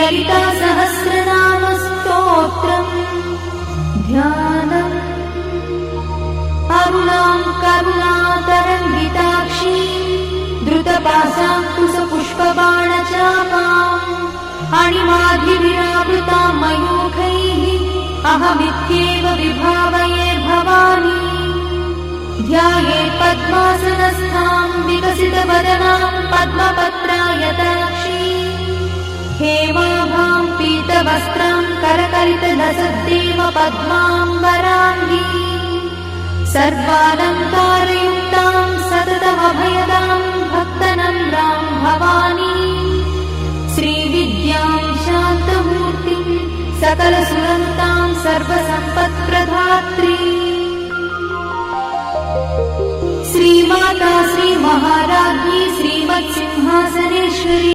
श्रीललिता सहस्रनाम स्तोत्रम् ध्यानम् अरुणां करुणातरङ्गिताक्षीं द्रुतपाशाङ्कुशपुष्पबाणचापाम् अणिमाधिविरावृतां मयूखैः अहमित्येव विभावये भवानी। ध्यायेत् पद्मासनस्थां विकसितवदनां पद्मपत्रायताक्षीं हेमाभां पीतवस्त्रां करकलितलसद्देव पद्माम्बराङ्गी सर्वालङ्कारयुक्तां सततमभयदां भक्तनम्रां भवानी श्रीविद्यां शान्तमूर्तिं सकलसुरन्तां सर्वसम्पत्प्रदात्री श्रीमाता श्रीमहाराज्ञी श्रीमत्सिंहासनेश्वरी।